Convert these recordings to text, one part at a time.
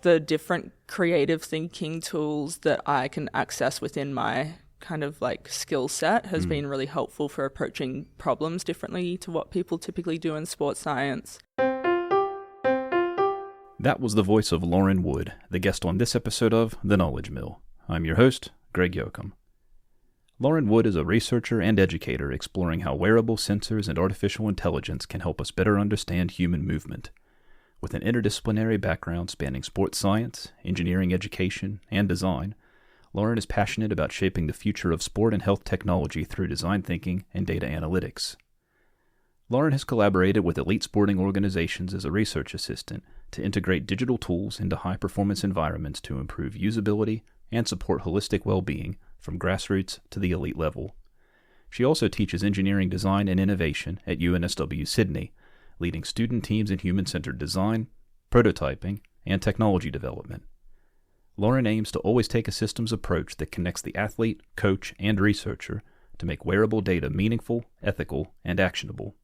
the different creative thinking tools that I can access within my kind of like skill set has been really helpful for approaching problems differently to what people typically do in sports science. That was the voice of Lauren Wood, the guest on this episode of The Knowledge Mill. I'm your host, Greg Yoakum. Lauren Wood is a researcher and educator exploring how wearable sensors and artificial intelligence can help us better understand human movement. With an interdisciplinary background spanning sports science, engineering education, and design, Lauren is passionate about shaping the future of sport and health technology through design thinking and data analytics. Lauren has collaborated with elite sporting organizations as a research assistant to integrate digital tools into high-performance environments to improve usability and support holistic well-being from grassroots to the elite level. She also teaches engineering design and innovation at UNSW Sydney, leading student teams in human-centered design, prototyping, and technology development. Lauren aims to always take a systems approach that connects the athlete, coach, and researcher to make wearable data meaningful, ethical, and actionable.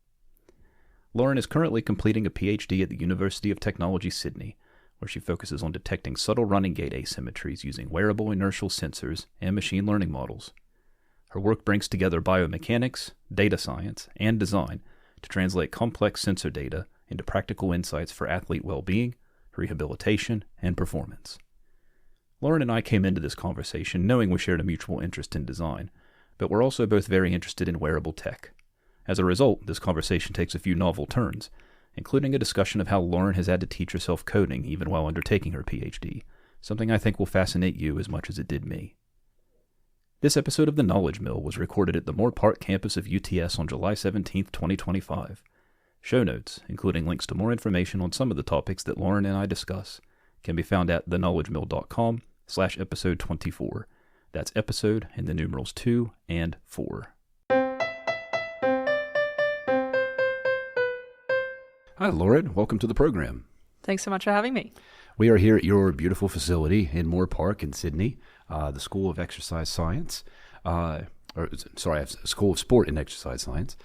Lauren is currently completing a PhD at the University of Technology Sydney, where she focuses on detecting subtle running gait asymmetries using wearable inertial sensors and machine learning models. Her work brings together biomechanics, data science, and design to translate complex sensor data into practical insights for athlete well-being, rehabilitation, and performance. Lauren and I came into this conversation knowing we shared a mutual interest in design, but we're also both very interested in wearable tech. As a result, this conversation takes a few novel turns, including a discussion of how Lauren has had to teach herself coding even while undertaking her PhD, something I think will fascinate you as much as it did me. This episode of The Knowledge Mill was recorded at the Moore Park campus of UTS on July 17, 2025. Show notes, including links to more information on some of the topics that Lauren and I discuss, can be found at theknowledgemill.com/episode 24. That's episode in the numerals 2 and 4. Hi, Lauren. Welcome to the program. Thanks so much for having me. We are here at your beautiful facility in Moore Park in Sydney, the School of Exercise Science. School of Sport and Exercise Science.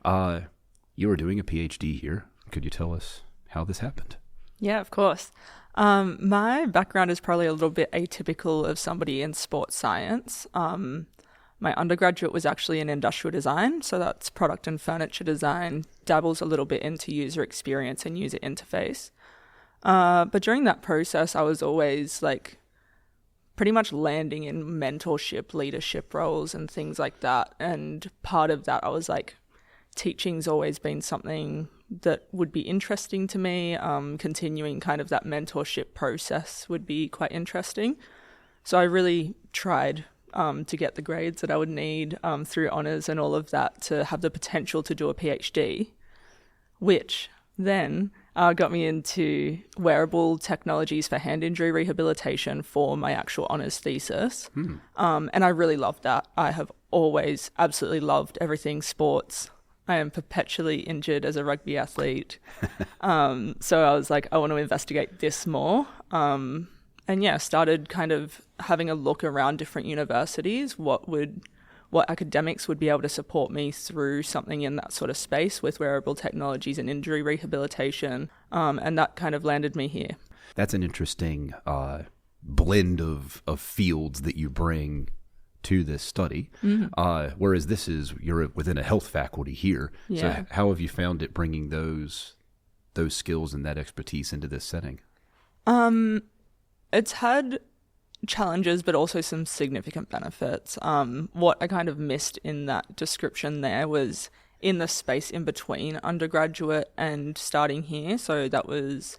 You are doing a PhD here. Could you tell us how this happened? Yeah, of course. My background is probably a little bit atypical of somebody in sports science. My undergraduate was actually in industrial design, so that's product and furniture design, dabbles a little bit into user experience and user interface. But during that process, I was always like pretty much landing in mentorship, leadership roles and things like that. And part of that, I was like, teaching's always been something that would be interesting to me. Continuing kind of that mentorship process would be quite interesting. So I really tried to get the grades that I would need through honours and all of that to have the potential to do a PhD, which then got me into wearable technologies for hand injury rehabilitation for my actual honours thesis. And I really loved that. I have always absolutely loved everything sports. I am perpetually injured as a rugby athlete. So I was like, I want to investigate this more. And yeah, started kind of having a look around different universities, what academics would be able to support me through something in that sort of space with wearable technologies and injury rehabilitation. And that kind of landed me here. That's an interesting blend of fields that you bring to this study. Whereas you're within a health faculty here. Yeah. So how have you found it bringing those skills and that expertise into this setting? It's had challenges, but also some significant benefits. What I kind of missed in that description there was in the space in between undergraduate and starting here. So that was,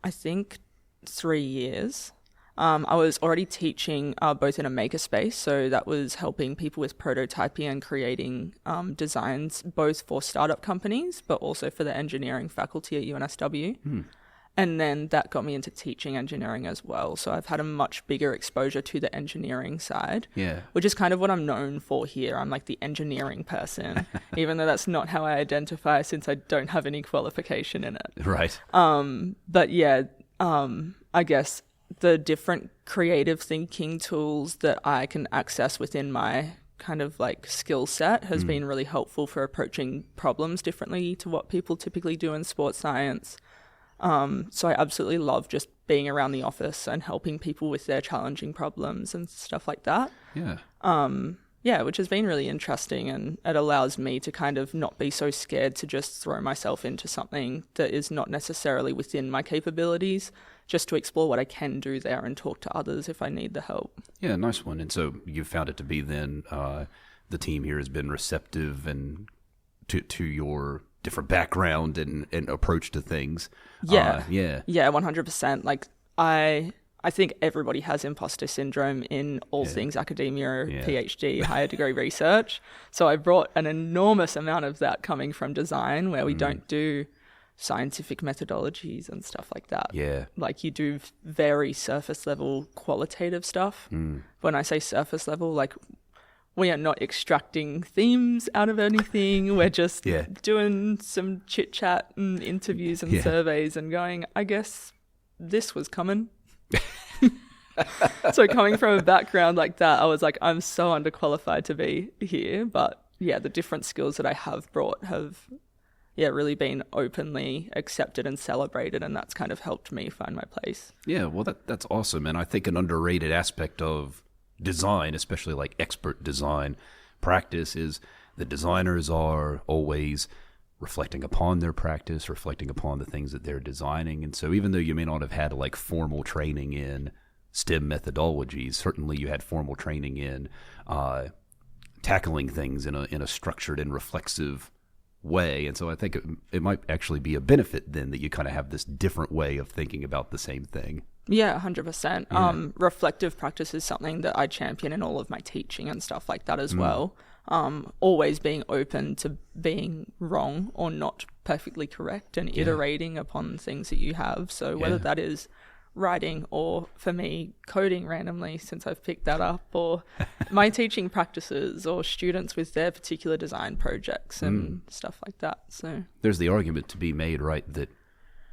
I think, 3 years. I was already teaching both in a makerspace, so that was helping people with prototyping and creating designs both for startup companies, but also for the engineering faculty at UNSW. And then that got me into teaching engineering as well. So I've had a much bigger exposure to the engineering side, which is kind of what I'm known for here. I'm like the engineering person, even though that's not how I identify since I don't have any qualification in it. Right. But yeah, I guess the different creative thinking tools that I can access within my kind of like skill set has been really helpful for approaching problems differently to what people typically do in sports science. So I absolutely love just being around the office and helping people with their challenging problems and stuff like that. Yeah. Which has been really interesting, and it allows me to kind of not be so scared to just throw myself into something that is not necessarily within my capabilities, just to explore what I can do there and talk to others if I need the help. Yeah, nice one. And so you found it to be then the team here has been receptive and to your different background and approach to things. Yeah, 100%. Like I think everybody has imposter syndrome in all things academia, PhD, higher degree research. So I brought an enormous amount of that coming from design, where we don't do scientific methodologies and stuff like that. Yeah. Like you do very surface level qualitative stuff. When I say surface level, like we are not extracting themes out of anything. We're just doing some chit chat and interviews and surveys and going, I guess this was coming. So coming from a background like that, I was like, I'm so underqualified to be here. But yeah, the different skills that I have brought have really been openly accepted and celebrated, and that's kind of helped me find my place. Yeah, well, that's awesome. And I think an underrated aspect of design, especially like expert design practice, is the designers are always reflecting upon their practice, reflecting upon the things that they're designing. And so even though you may not have had like formal training in STEM methodologies, certainly you had formal training in tackling things in a structured and reflexive way. And so I think it might actually be a benefit then that you kind of have this different way of thinking about the same thing. Yeah, 100%. Yeah. Reflective practice is something that I champion in all of my teaching and stuff like that as well. Always being open to being wrong or not perfectly correct and iterating upon things that you have. So whether that is writing or, for me, coding randomly, since I've picked that up, or my teaching practices, or students with their particular design projects and stuff like that. So there's the argument to be made, right, that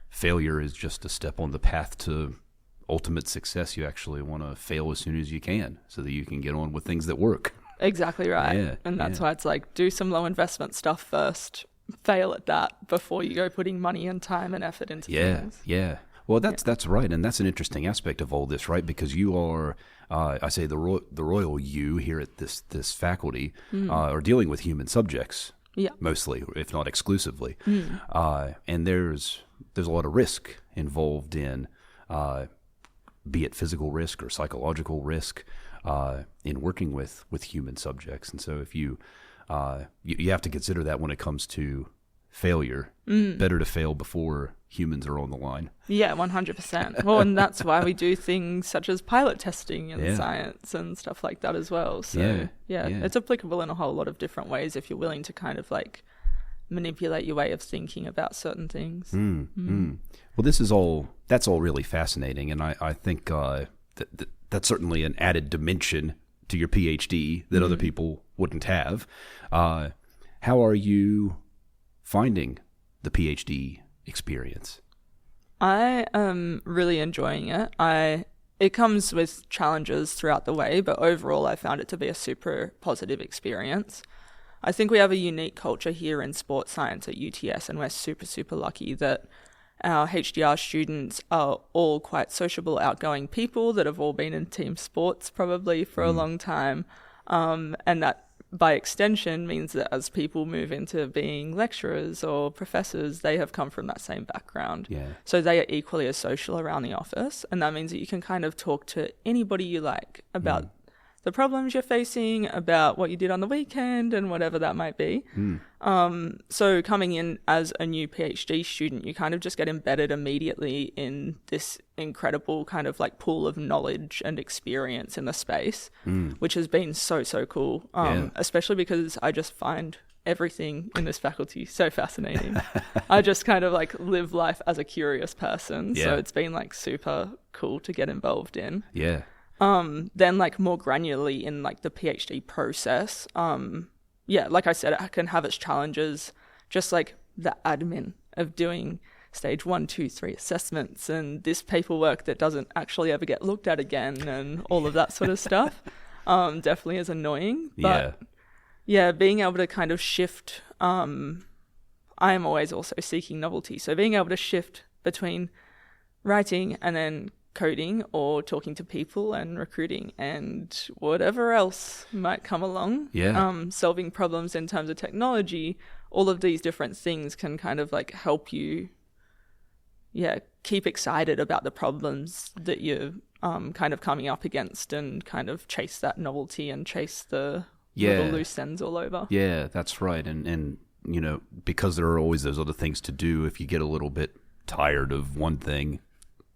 failure is just a step on the path to ultimate success. You actually want to fail as soon as you can so that you can get on with things that work. Exactly right. Yeah, and that's why it's like, do some low investment stuff first, fail at that before you go putting money and time and effort into things. Yeah. Well, that's right, and that's an interesting aspect of all this, right? Because you are, I say the royal you here at this faculty are dealing with human subjects, mostly, if not exclusively, and there's a lot of risk involved in, be it physical risk or psychological risk, in working with human subjects, and so if you have to consider that when it comes to failure. Better to fail before humans are on the line. Yeah, 100%. Well, and that's why we do things such as pilot testing in science and stuff like that as well. So it's applicable in a whole lot of different ways if you're willing to kind of like manipulate your way of thinking about certain things. Well, that's all really fascinating, and I think that's certainly an added dimension to your PhD that other people wouldn't have. How are you finding the PhD experience? I am really enjoying it. It comes with challenges throughout the way, but overall I found it to be a super positive experience. I think we have a unique culture here in sports science at UTS, and we're super, super lucky that our HDR students are all quite sociable, outgoing people that have all been in team sports probably for a long time, and that by extension means that as people move into being lecturers or professors, they have come from that same background. Yeah. So they are equally as social around the office, and that means that you can kind of talk to anybody you like about the problems you're facing, about what you did on the weekend and whatever that might be. So coming in as a new PhD student, you kind of just get embedded immediately in this incredible kind of like pool of knowledge and experience in the space, which has been so, so cool, especially because I just find everything in this faculty so fascinating. I just kind of like live life as a curious person. So it's been like super cool to get involved in. Yeah. Then like more granularly in like the PhD process, like I said, it can have its challenges, just like the admin of doing stage 1, 2, 3 assessments and this paperwork that doesn't actually ever get looked at again and all of that sort of stuff. Definitely is annoying, but being able to kind of shift, I am always also seeking novelty. So being able to shift between writing and then coding or talking to people and recruiting and whatever else might come along. Solving problems in terms of technology, all of these different things can kind of like help you keep excited about the problems that you're kind of coming up against, and kind of chase that novelty and chase the little loose ends all over. Yeah, that's right. And you know, because there are always those other things to do, if you get a little bit tired of one thing,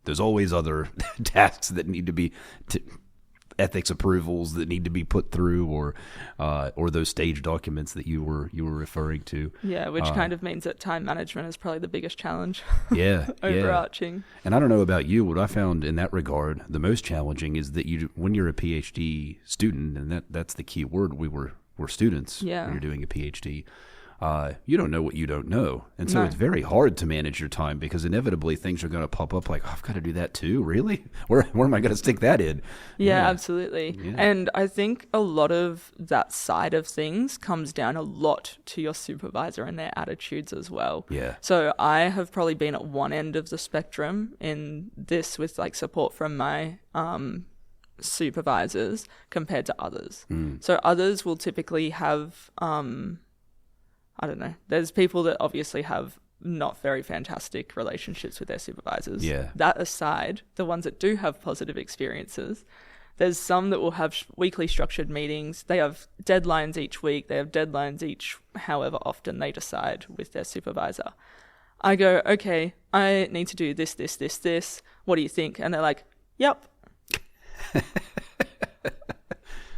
there's always other tasks that need to be ethics approvals that need to be put through, or those stage documents that you were referring to. Yeah, which kind of means that time management is probably the biggest challenge. Overarching. Yeah. And I don't know about you, what I found in that regard the most challenging is that when you're a PhD student, and that's the key word, we're students when you're doing a PhD. You don't know what you don't know. And so it's very hard to manage your time, because inevitably things are going to pop up like, oh, I've got to do that too? Really? Where am I going to stick that in? Yeah, absolutely. Yeah. And I think a lot of that side of things comes down a lot to your supervisor and their attitudes as well. Yeah. So I have probably been at one end of the spectrum in this, with like support from my supervisors compared to others. So others will typically have... I don't know. There's people that obviously have not very fantastic relationships with their supervisors. Yeah. That aside, the ones that do have positive experiences, there's some that will have weekly structured meetings. They have deadlines each week. They have deadlines each however often they decide with their supervisor. I go, okay, I need to do this. What do you think? And they're like, yep.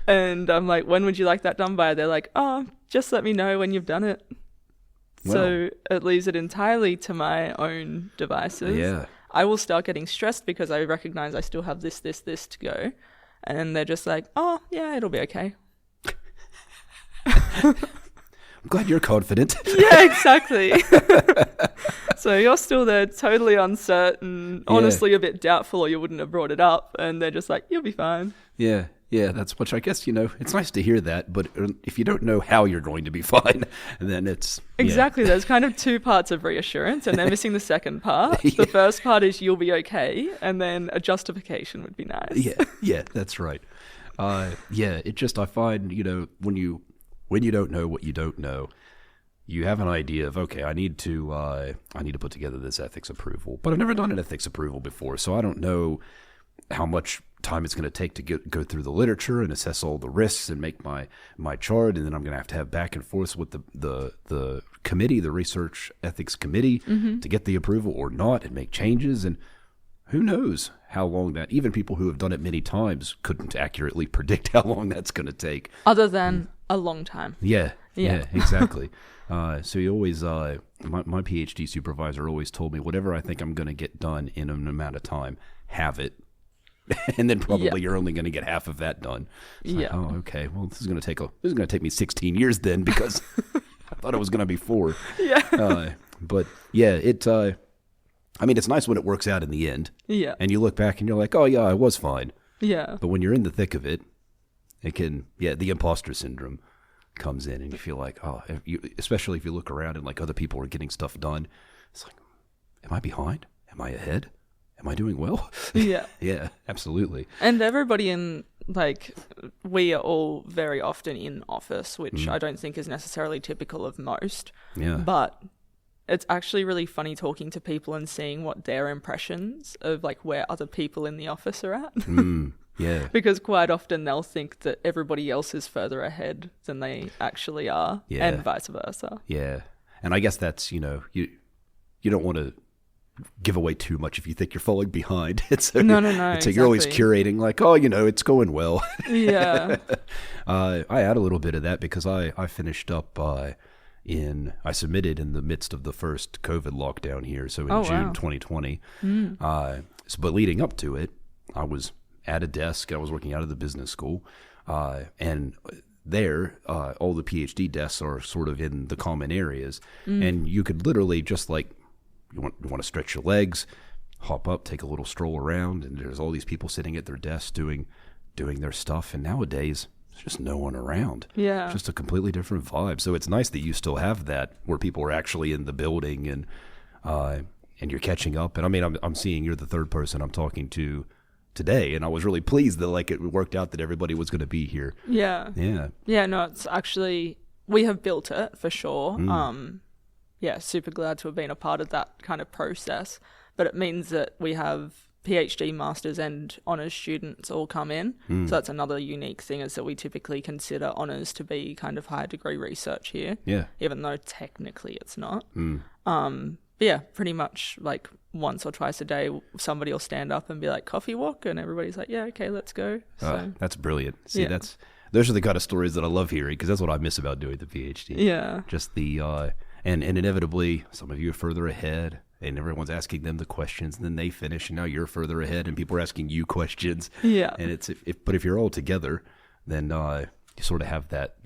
And I'm like, when would you like that done by? They're like, oh, just let me know when you've done it. Well, so it leaves it entirely to my own devices. Yeah. I will start getting stressed because I recognize I still have this to go. And they're just like, oh, yeah, it'll be okay. I'm glad you're confident. Yeah, exactly. So you're still there totally uncertain, honestly a bit doubtful, or you wouldn't have brought it up. And they're just like, you'll be fine. Yeah. Yeah, that's which I guess, you know, it's nice to hear that, but if you don't know how you're going to be fine, then it's... Exactly, there's kind of two parts of reassurance, and they're missing the second part. The first part is you'll be okay, and then a justification would be nice. Yeah, that's right. It just, I find, you know, when you don't know what you don't know, you have an idea of, okay, I need to put together this ethics approval, but I've never done an ethics approval before, so I don't know how much time it's going to take to go through the literature and assess all the risks and make my chart, and then I'm going to have back and forth with the committee, the research ethics committee, to get the approval or not, and make changes. And who knows how long that, even people who have done it many times couldn't accurately predict how long that's going to take. Other than a long time. Yeah, exactly. So you always, my PhD supervisor always told me, whatever I think I'm going to get done in an amount of time, have it. And then probably you're only going to get half of that done. It's like, oh, okay. Well, this is going to take me 16 years then, because I thought it was going to be 4. Yeah. But yeah, I mean, it's nice when it works out in the end. Yeah. And you look back and you're like, oh yeah, I was fine. Yeah. But when you're in the thick of it, it can, the imposter syndrome comes in, and you feel like, especially if you look around and like other people are getting stuff done. It's like, am I behind? Am I ahead? Am I doing well? Yeah. Yeah, absolutely. And everybody we are all very often in office, which I don't think is necessarily typical of most. Yeah. But it's actually really funny talking to people and seeing what their impressions of like where other people in the office are at. Yeah. Because quite often they'll think that everybody else is further ahead than they actually are, and vice versa. Yeah. And I guess that's, you know, you don't want to give away too much if you think you're falling behind. No, exactly. You're always curating like, oh, you know, it's going well. Yeah. I add a little bit of that because I finished up I submitted in the midst of the first COVID lockdown here, so in June 2020. But leading up to it, I was at a desk. I was working out of the business school, and there, all the PhD desks are sort of in the common areas, and you could literally just like, you want to stretch your legs, hop up, take a little stroll around, and there's all these people sitting at their desks doing their stuff. And nowadays, there's just no one around. Yeah, it's just a completely different vibe. So it's nice that you still have that, where people are actually in the building, and you're catching up. And I mean, I'm seeing you're the third person I'm talking to today, and I was really pleased that like it worked out that everybody was going to be here. Yeah. Yeah. Yeah, no, it's actually, we have built it for sure. Yeah, super glad to have been a part of that kind of process. But it means that we have PhD, masters and honours students all come in. So that's another unique thing, is that we typically consider honours to be kind of higher degree research here. Yeah. Even though technically it's not. But yeah, pretty much like once or twice a day, somebody will stand up and be like, coffee walk, and everybody's like, yeah, okay, let's go. So That's brilliant. See, those are the kind of stories that I love hearing, because that's what I miss about doing the PhD. Yeah. Just the and inevitably some of you are further ahead, and everyone's asking them the questions, and then they finish, and now you're further ahead, and people are asking you questions. Yeah. And but if you're all together, then you sort of have that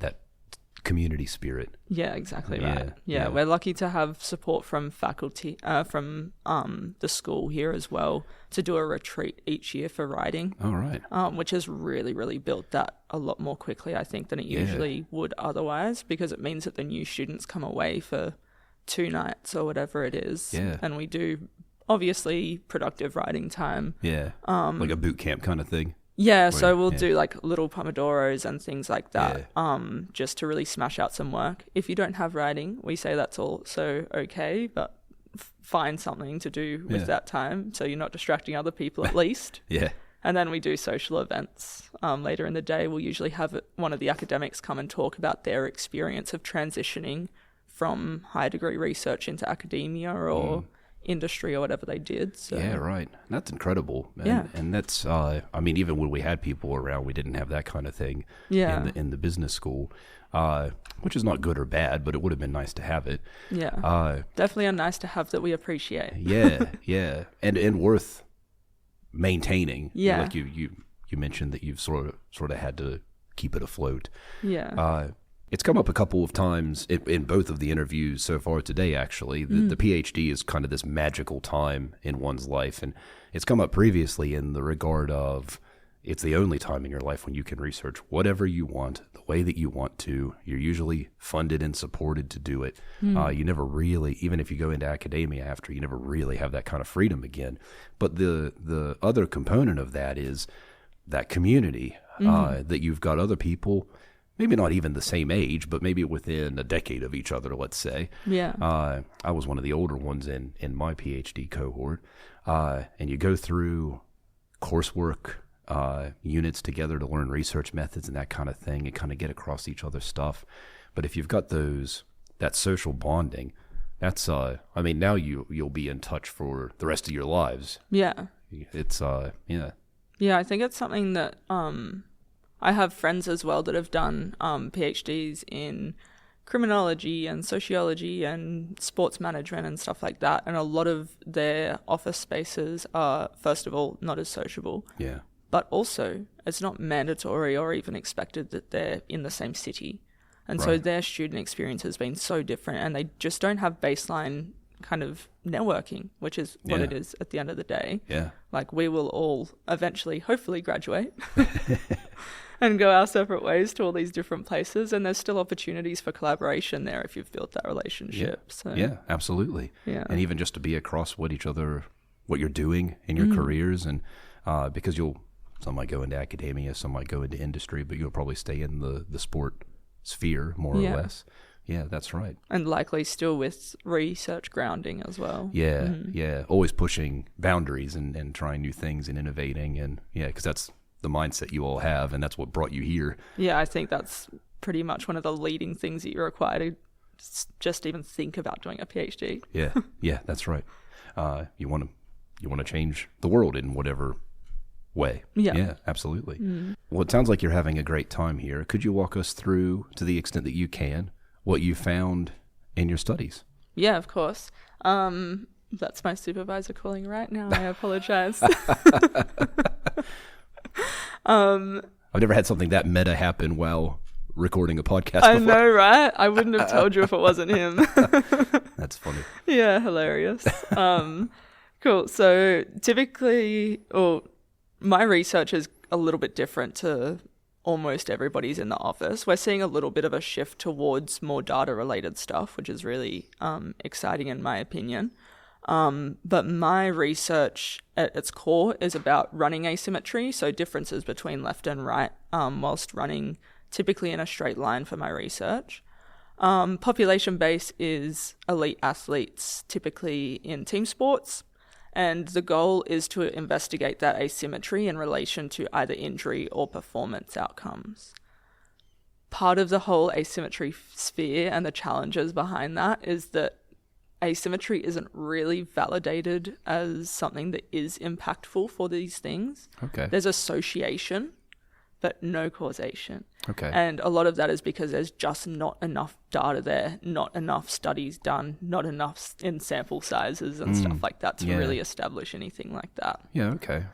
community spirit. Yeah, exactly right. Yeah, we're lucky to have support from faculty, from the school here as well, to do a retreat each year for writing. All right. Which has really, really built that a lot more quickly, I think, than it usually would otherwise, because it means that the new students come away for 2 nights or whatever it is. Yeah. And we do, obviously, productive writing time. Yeah. Like a boot camp kind of thing. Yeah, so we'll do like little pomodoros and things like that, just to really smash out some work. If you don't have writing, we say that's also okay, but find something to do with that time, so you're not distracting other people at least. Yeah. And then we do social events. Later in the day, we'll usually have one of the academics come and talk about their experience of transitioning from high degree research into academia or industry or whatever they did. So. Yeah, right. That's incredible. And that's, I mean, even when we had people around, we didn't have that kind of thing in the business school, which is not good or bad, but it would have been nice to have it. Yeah. Definitely a nice to have that we appreciate. Yeah. And worth maintaining. Yeah. Like you mentioned that you've sort of had to keep it afloat. Yeah. It's come up a couple of times in both of the interviews so far today, actually. The PhD is kind of this magical time in one's life. And it's come up previously in the regard of it's the only time in your life when you can research whatever you want, the way that you want to. You're usually funded and supported to do it. You never really, even if you go into academia after, you never really have that kind of freedom again. But the other component of that is that community, that you've got other people, maybe not even the same age, but maybe within a decade of each other, let's say. Yeah. I was one of the older ones in my PhD cohort. And you go through coursework, units together to learn research methods and that kind of thing, and kind of get across each other's stuff. But if you've got that social bonding, that's, I mean, now you'll be in touch for the rest of your lives. Yeah. It's, yeah. Yeah, I think it's something that, I have friends as well that have done PhDs in criminology and sociology and sports management and stuff like that. And a lot of their office spaces are, first of all, not as sociable. Yeah. But also, it's not mandatory or even expected that they're in the same city. And so their student experience has been so different, and they just don't have baseline kind of networking, which is what it is at the end of the day. Yeah. Like, we will all eventually, hopefully, graduate and go our separate ways to all these different places. And there's still opportunities for collaboration there if you've built that relationship. Yeah, So, yeah, absolutely. Yeah. And even just to be across what you're doing in your careers, and because some might go into academia, some might go into industry, but you'll probably stay in the sport sphere more or less. Yeah, that's right. And likely still with research grounding as well. Yeah, yeah. Always pushing boundaries and trying new things and innovating. And yeah, because that's the mindset you all have, and that's what brought you here. Yeah, I think that's pretty much one of the leading things that you require to just even think about doing a PhD. Yeah, yeah, that's right. You want to change the world in whatever way. Yeah, absolutely. Well, it sounds like you're having a great time here. Could you walk us through, to the extent that you can, what you found in your studies? Yeah, of course. That's my supervisor calling right now. I apologize. I've never had something that meta happen while recording a podcast I before. know, right? I wouldn't have told you if it wasn't him. That's funny. Yeah, hilarious. Cool. So typically, my research is a little bit different to almost everybody's in the office. We're seeing a little bit of a shift towards more data-related stuff, which is really exciting in my opinion. But my research at its core is about running asymmetry, so differences between left and right, whilst running typically in a straight line for my research. Population base is elite athletes, typically in team sports, and the goal is to investigate that asymmetry in relation to either injury or performance outcomes. Part of the whole asymmetry sphere and the challenges behind that is that asymmetry isn't really validated as something that is impactful for these things. Okay. There's association, but no causation. Okay. And a lot of that is because there's just not enough data there, not enough studies done, not enough in sample sizes and stuff like that to really establish anything like that. Yeah, okay.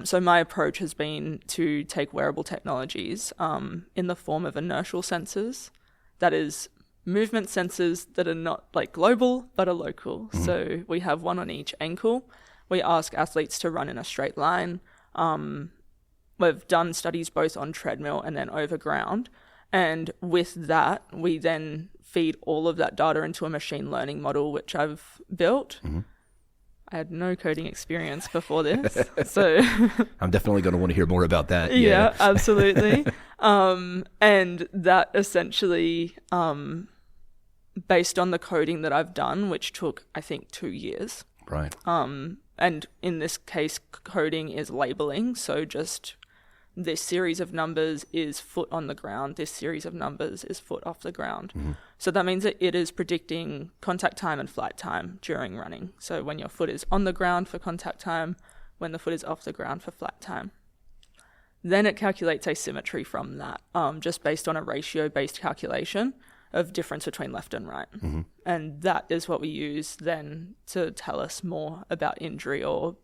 So my approach has been to take wearable technologies in the form of inertial sensors, that is movement sensors that are not like global but are local. So we have one on each ankle. We ask athletes to run in a straight line. We've done studies both on treadmill and then over ground. And with that, we then feed all of that data into a machine learning model, which I've built. I had no coding experience before this, so I'm definitely going to want to hear more about that. Yeah, absolutely. And that essentially, based on the coding that I've done, which took, I think, 2 years. Right. And in this case, coding is labeling, so just this series of numbers is foot on the ground, this series of numbers is foot off the ground. So that means that it is predicting contact time and flight time during running. So when your foot is on the ground for contact time, when the foot is off the ground for flight time. Then it calculates asymmetry from that, just based on a ratio-based calculation of difference between left and right. And that is what we use then to tell us more about injury or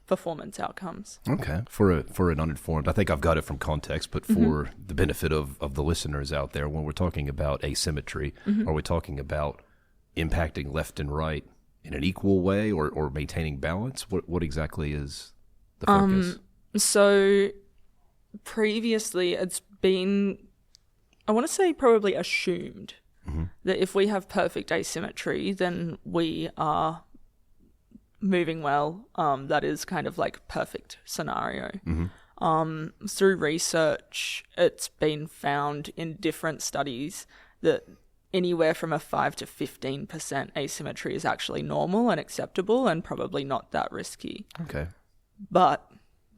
performance outcomes. Okay. For an uninformed, I think I've got it from context, but for the benefit of the listeners out there, when we're talking about asymmetry, are we talking about impacting left and right in an equal way or maintaining balance? What exactly is the focus? So previously it's been, I want to say probably assumed that if we have perfect asymmetry, then we are moving well. That is kind of like perfect scenario. Through research, it's been found in different studies that anywhere from a 5 to 15% asymmetry is actually normal and acceptable and probably not that risky. Okay. But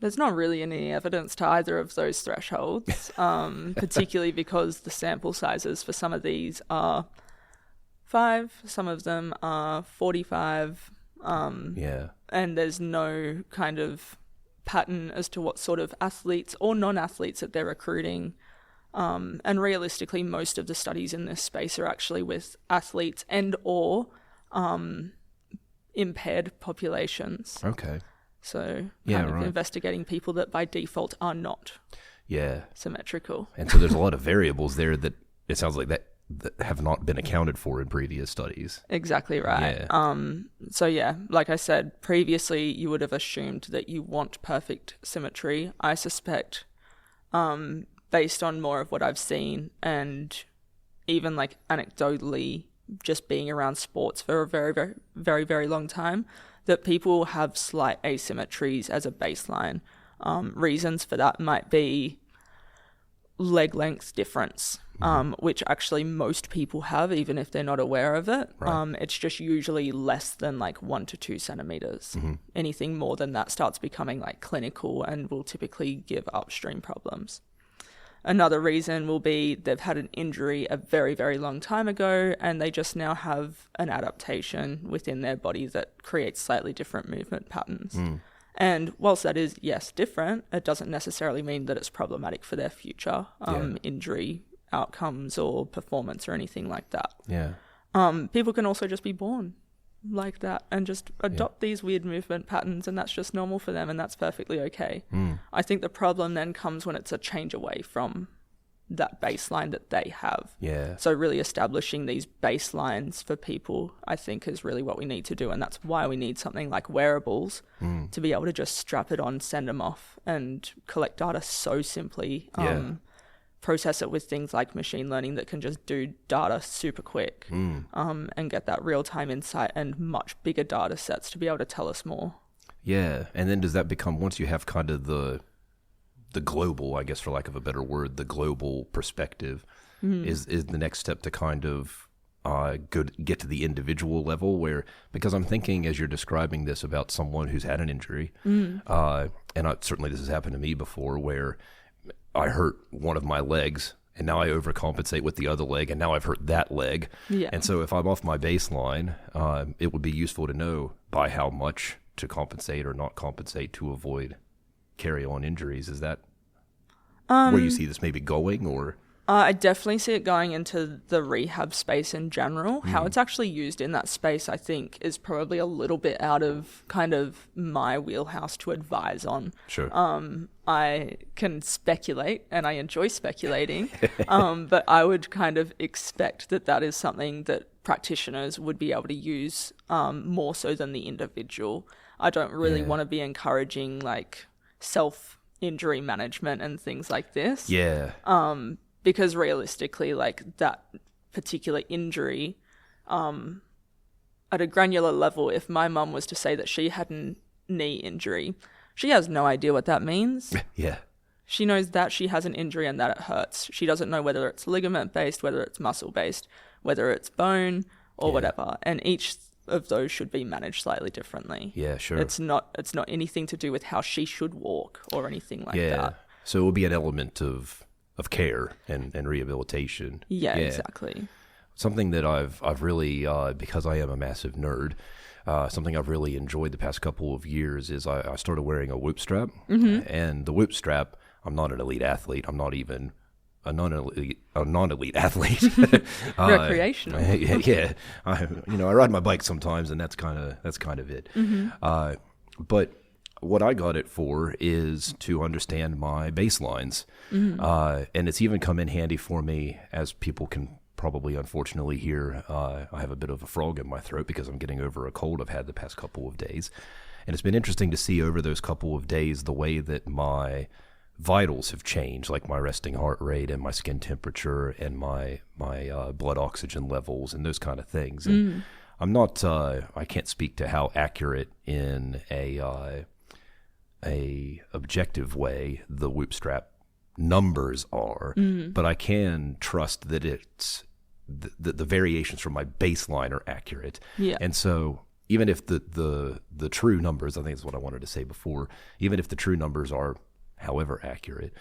there's not really any evidence to either of those thresholds, particularly because the sample sizes for some of these are 5, some of them are 45, and there's no kind of pattern as to what sort of athletes or non-athletes that they're recruiting. And realistically, most of the studies in this space are actually with athletes and or impaired populations. Okay. So kind of investigating people that by default are not symmetrical. And so there's a lot of variables there that it sounds like that have not been accounted for in previous studies. Exactly right. So like I said, previously you would have assumed that you want perfect symmetry. I suspect, based on more of what I've seen and even like anecdotally just being around sports for a very, very, very, very long time, that people have slight asymmetries as a baseline. Reasons for that might be leg length difference, which actually most people have, even if they're not aware of it. Right. It's just usually less than like 1 to 2 centimeters. Anything more than that starts becoming like clinical and will typically give upstream problems. Another reason will be they've had an injury a very, very long time ago and they just now have an adaptation within their body that creates slightly different movement patterns. And whilst that is, yes, different, it doesn't necessarily mean that it's problematic for their future injury outcomes or performance or anything like that. People can also just be born like that and just adopt these weird movement patterns, and that's just normal for them, and that's perfectly okay. I think the problem then comes when it's a change away from that baseline that they have. So really establishing these baselines for people, I think, is really what we need to do, and that's why we need something like wearables to be able to just strap it on, send them off, and collect data so simply process it with things like machine learning that can just do data super quick, and get that real-time insight and much bigger data sets to be able to tell us more. Yeah, and then does that become, once you have kind of the global, I guess for lack of a better word, the global perspective, is the next step to kind of get to the individual level where, because I'm thinking as you're describing this about someone who's had an injury, and certainly this has happened to me before, where I hurt one of my legs and now I overcompensate with the other leg and now I've hurt that leg. Yeah. And so if I'm off my baseline, it would be useful to know by how much to compensate or not compensate to avoid carry-on injuries. Is that where you see this maybe going, or? I definitely see it going into the rehab space in general. How it's actually used in that space, I think, is probably a little bit out of kind of my wheelhouse to advise on. Sure. I can speculate, and I enjoy speculating, but I would kind of expect that is something that practitioners would be able to use more so than the individual. I don't really want to be encouraging like self-injury management and things like this. Yeah. Because realistically, like that particular injury, at a granular level, if my mum was to say that she had a knee injury, she has no idea what that means. Yeah. She knows that she has an injury and that it hurts. She doesn't know whether it's ligament-based, whether it's muscle-based, whether it's bone or whatever. And each of those should be managed slightly differently. Yeah, sure. It's not anything to do with how she should walk or anything like that. So it will be an element of care and rehabilitation. Yeah, exactly. Something that I've really, because I am a massive nerd, something I've really enjoyed the past couple of years is I started wearing a whoop strap. And the whoop strap, I'm not an elite athlete. I'm not even a non-elite athlete. Recreational. Yeah. I ride my bike sometimes, and that's kind of it. But what I got it for is to understand my baselines. And it's even come in handy for me, as people can probably unfortunately hear. I have a bit of a frog in my throat because I'm getting over a cold I've had the past couple of days. And it's been interesting to see over those couple of days the way that my vitals have changed, like my resting heart rate and my skin temperature and my blood oxygen levels and those kind of things. And I'm not, I can't speak to how accurate in a objective way the whoop strap numbers are, but I can trust that it's the variations from my baseline are accurate. Yeah. And so even if the true numbers, I think is what I wanted to say before, even if the true numbers are however accurate,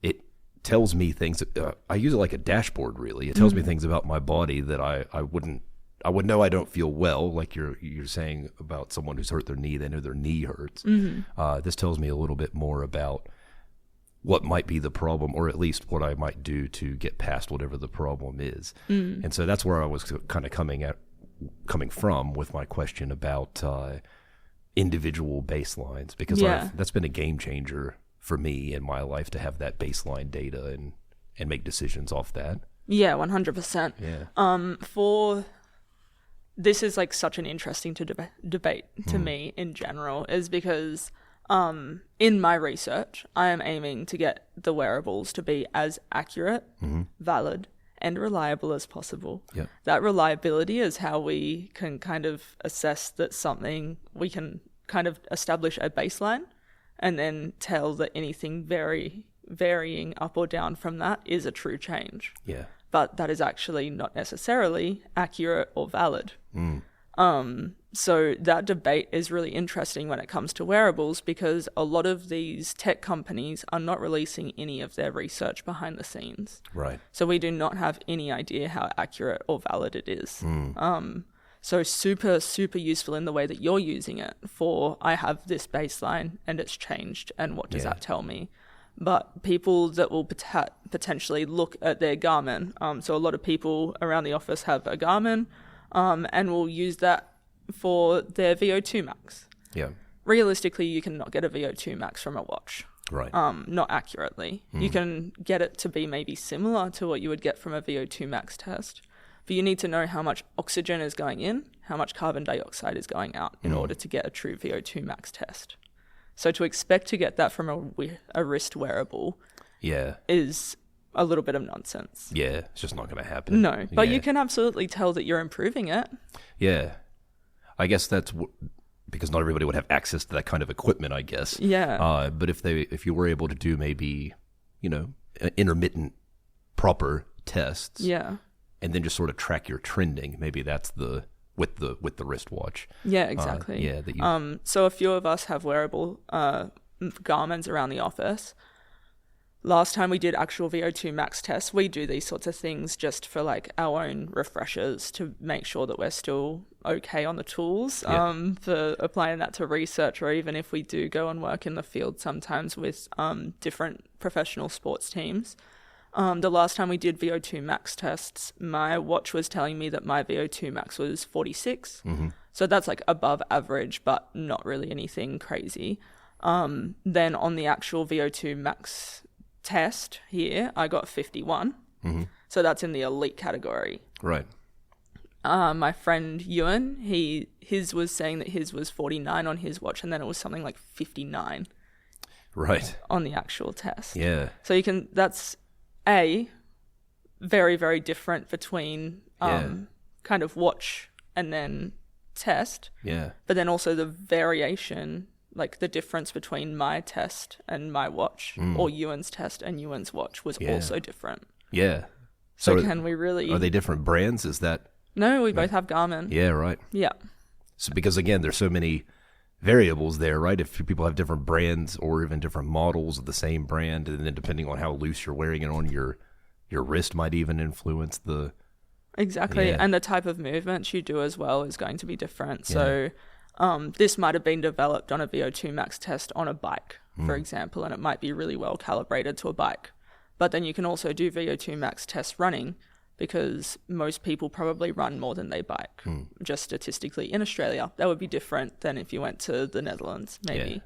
it tells me things. I use it like a dashboard, really. It tells me things about my body that I would know I don't feel well, like you're saying about someone who's hurt their knee. They know their knee hurts. This tells me a little bit more about what might be the problem, or at least what I might do to get past whatever the problem is. And so that's where I was kind of coming from with my question about individual baselines, because that's been a game changer for me in my life to have that baseline data and make decisions off that. Yeah, 100%. Yeah. This is like such an interesting debate to me in general, is because in my research, I am aiming to get the wearables to be as accurate, valid, and reliable as possible. Yep. That reliability is how we can kind of assess that something, we can kind of establish a baseline and then tell that anything varying up or down from that is a true change. Yeah. But that is actually not necessarily accurate or valid. So that debate is really interesting when it comes to wearables, because a lot of these tech companies are not releasing any of their research behind the scenes. Right. So we do not have any idea how accurate or valid it is. So super, super useful in the way that you're using it for, I have this baseline and it's changed, and what does that tell me? But people that will potentially look at their Garmin, so a lot of people around the office have a Garmin, and will use that for their VO2 max. Yeah. Realistically, you cannot get a VO2 max from a watch. Right. Not accurately. You can get it to be maybe similar to what you would get from a VO2 max test, but you need to know how much oxygen is going in, how much carbon dioxide is going out in order to get a true VO2 max test. So to expect to get that from a wrist wearable is a little bit of nonsense. Yeah, it's just not going to happen. No, but Yeah. you can absolutely tell that you're improving it. Yeah. I guess that's because not everybody would have access to that kind of equipment, I guess. Yeah. But if you were able to do maybe, intermittent proper tests. Yeah. And then just sort of track your trending. Maybe that's with the wristwatch. Yeah, exactly. So a few of us have wearable Garmins around the office. Last time we did actual VO2 max tests, we do these sorts of things just for like our own refreshers to make sure that we're still okay on the tools, for applying that to research, or even if we do go and work in the field sometimes with different professional sports teams. The last time we did VO2 max tests, my watch was telling me that my VO2 max was 46. Mm-hmm. So that's like above average, but not really anything crazy. Then on the actual VO2 max test here, I got 51. Mm-hmm. So that's in the elite category. Right. My friend Ewan, his was saying that his was 49 on his watch, and then it was something like 59. Right. On the actual test. Yeah. So that's very, very different between kind of watch and then test. Yeah. But then also the variation, like the difference between my test and my watch, or Ewan's test and Ewan's watch was also different. Yeah. So can we really... Are they different brands? Is that... No, we both have Garmin. Yeah, right. Yeah. So because, again, there's so many variables there, right? If people have different brands or even different models of the same brand, and then depending on how loose you're wearing it on your wrist might even influence the... Exactly. Yeah. And the type of movements you do as well is going to be different. So this might have been developed on a VO2 max test on a bike, for example, and it might be really well calibrated to a bike. But then you can also do VO2 max tests running, because most people probably run more than they bike, just statistically. In Australia, that would be different than if you went to the Netherlands, maybe.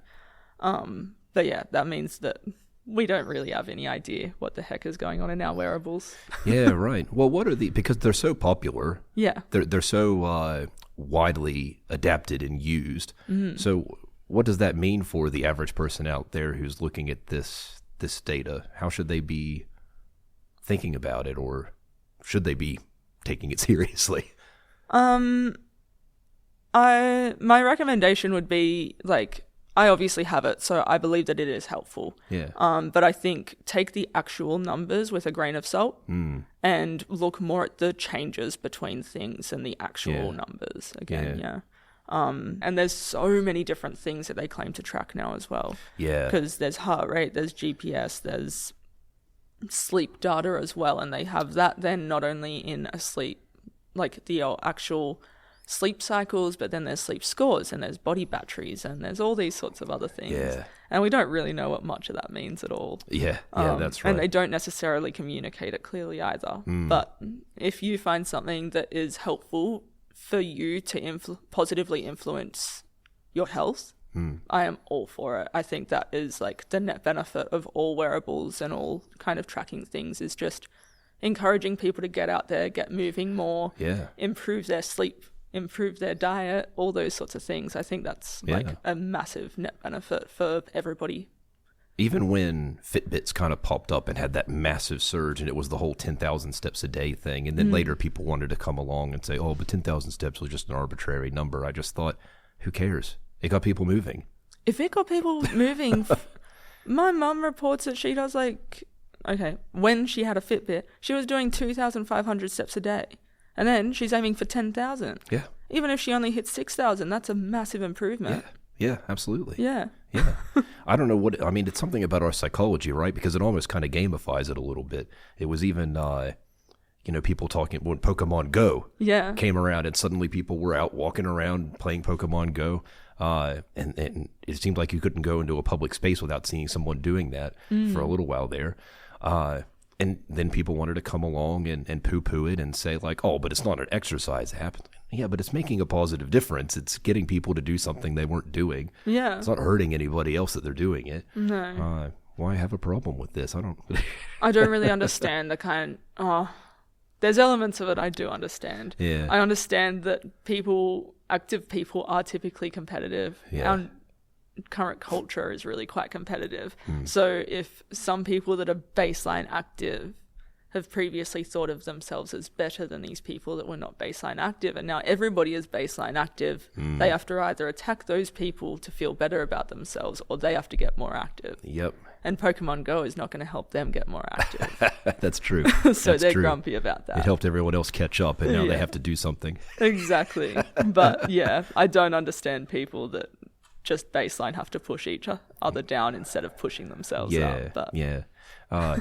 Yeah. But yeah, that means that we don't really have any idea what the heck is going on in our wearables. Yeah, right. Well, what are because they're so popular. Yeah. They're so widely adapted and used. Mm-hmm. So what does that mean for the average person out there who's looking at this data? How should they be thinking about it, or should they be taking it seriously? My recommendation would be, like, I obviously have it, so I believe that it is helpful. Yeah. But I think take the actual numbers with a grain of salt and look more at the changes between things and the actual numbers again. And there's so many different things that they claim to track now as well. Yeah. Because there's heart rate, there's GPS, there's sleep data as well, and they have that then not only in a sleep, like the actual sleep cycles, but then there's sleep scores, and there's body batteries, and there's all these sorts of other things. Yeah. And we don't really know what much of that means at all. Yeah, that's right. And they don't necessarily communicate it clearly either. But if you find something that is helpful for you to positively influence your health, I am all for it. I think that is like the net benefit of all wearables and all kind of tracking things, is just encouraging people to get out there, get moving more, improve their sleep, improve their diet, all those sorts of things. I think that's like a massive net benefit for everybody. Even when Fitbits kind of popped up and had that massive surge, and it was the whole 10,000 steps a day thing, and then later people wanted to come along and say, oh, but 10,000 steps was just an arbitrary number. I just thought, who cares? It got people moving. If it got people moving, my mum reports that she does when she had a Fitbit, she was doing 2,500 steps a day. And then she's aiming for 10,000. Yeah. Even if she only hits 6,000, that's a massive improvement. Yeah, absolutely. Yeah. Yeah. I don't know it's something about our psychology, right? Because it almost kind of gamifies it a little bit. It was even, people talking when Pokemon Go came around, and suddenly people were out walking around playing Pokemon Go. And it seemed like you couldn't go into a public space without seeing someone doing that for a little while there. And then people wanted to come along and poo-poo it and say, like, oh, but it's not an exercise app. Yeah, but it's making a positive difference. It's getting people to do something they weren't doing. Yeah. It's not hurting anybody else that they're doing it. No. Why have a problem with this? I don't really understand there's elements of it I do understand. Yeah. I understand that active people are typically competitive. Yeah. current culture is really quite competitive. So if some people that are baseline active have previously thought of themselves as better than these people that were not baseline active, and now everybody is baseline active, they have to either attack those people to feel better about themselves, or they have to get more active. Yep. And Pokemon Go is not going to help them get more active. That's true. So That's they're true. grumpy about that. It helped everyone else catch up, and now they have to do something. Exactly. But yeah, I don't understand people that just baseline have to push each other down instead of pushing themselves up. But